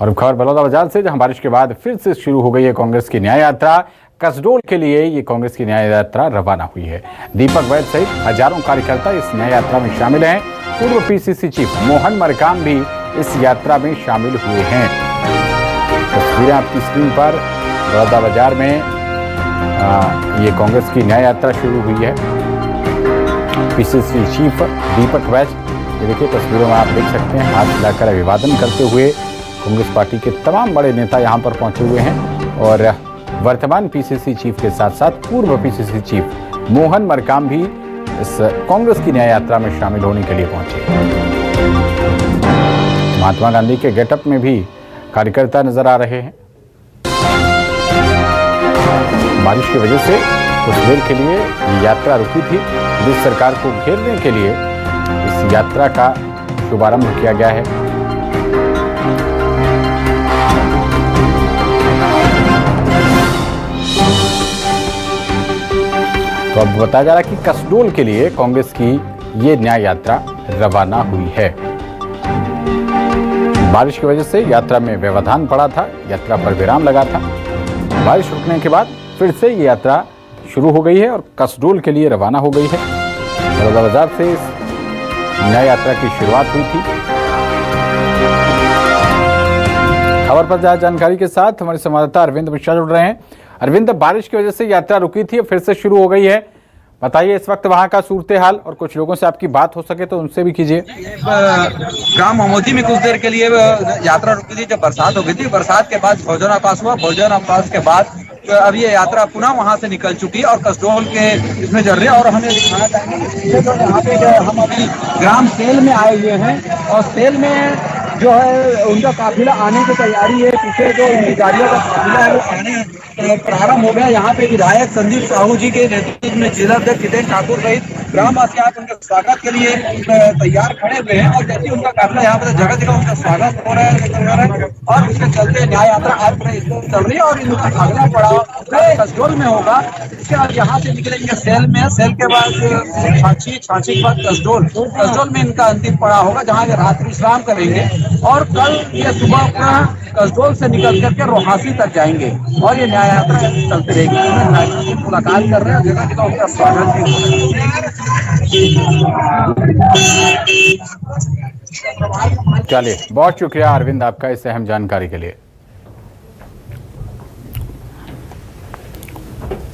और खबर बलौदाबाजार से, जहां बारिश के बाद फिर से शुरू हो गई है कांग्रेस की न्याय यात्रा। कसडोल के लिए ये कांग्रेस की न्याय यात्रा रवाना हुई है। दीपक वैद सहित हजारों कार्यकर्ता इस न्याय यात्रा में शामिल हैं। पूर्व पीसीसी चीफ मोहन मरकाम भी इस यात्रा में शामिल हुए हैं। तस्वीरें आपकी स्क्रीन पर। बलौदाबाजार में ये कांग्रेस की न्याय यात्रा शुरू हुई है। पीसीसी चीफ दीपक वैद, ये देखिए तस्वीरों में आप देख सकते हैं, हाथ हिलाकर अभिवादन करते हुए कांग्रेस पार्टी के तमाम बड़े नेता यहां पर पहुंचे हुए हैं। और वर्तमान पीसीसी चीफ के साथ साथ पूर्व पीसीसी चीफ मोहन मरकाम भी इस कांग्रेस की न्याय यात्रा में शामिल होने के लिए पहुंचे। महात्मा गांधी के गेटअप में भी कार्यकर्ता नजर आ रहे हैं। बारिश की वजह से कुछ देर के लिए ये यात्रा रुकी थी। प्रदेश सरकार को घेरने के लिए इस यात्रा का शुभारंभ किया गया है। तो अब बताया जा रहा है कि कसडोल के लिए कांग्रेस की ये न्याय यात्रा रवाना हुई है। बारिश की वजह से यात्रा में व्यवधान पड़ा था, यात्रा पर विराम लगा था। बारिश रुकने के बाद फिर से ये यात्रा शुरू हो गई है और कसडोल के लिए रवाना हो गई है। बलौदाबाजार से इस न्याय यात्रा की शुरुआत हुई थी। खबर पर ज्यादा जानकारी के साथ हमारे संवाददाता अरविंद मिश्रा जुड़ रहे हैं। अरविंद, बारिश की वजह से यात्रा रुकी थी, फिर से शुरू हो गई है। बताइए इस वक्त वहां का सूरत हाल, और कुछ लोगों से आपकी बात हो सके तो उनसे भी कीजिए। ग्राम अमोदी में कुछ देर के लिए यात्रा रुकी थी जब बरसात हो गई थी। बरसात के बाद भोजनावकाश हुआ। भोजनावकाश के बाद अब ये यात्रा पुनः वहां से निकल चुकी है और कसडोल के इसमें चल रही है। और हमें दिखाना चाहेंगे तो यहाँ पे हम अभी ग्राम सेल में आए हुए हैं और सेल में जो है उनका काफिला आने की तैयारी है। पीछे जो गाड़ियों का काफिला है वो आने प्रारंभ हो गया। यहाँ पे विधायक संदीप साहू जी के नेतृत्व में जिलाध्यक्ष जितेश ठाकुर सहित ग्रामवासी आज उनके स्वागत के लिए तैयार खड़े हुए हैं। और जैसे उनका काफिला यहाँ पे जगह जगह उनका स्वागत हो रहा है और उसके चलते न्याय यात्रा आज चल रही है और इनका अगला पड़ाव कसडोल में होगा। इसके बाद यहाँ से निकलेंगे सेल में, सेल के बाद छाछी के बाद कसडोल में इनका अंतिम पड़ाव होगा, जहाँ ये रात्रि विश्राम करेंगे। और कल ये सुबह अपना कसडोल से निकल करके रोहासी तक जाएंगे और ये न्याय यात्रा चलती रहेगी। मुलाकात कर रहे हैं, जगह जगह उनका स्वागत भी चलिए, बहुत शुक्रिया अरविंद आपका इस अहम जानकारी के लिए।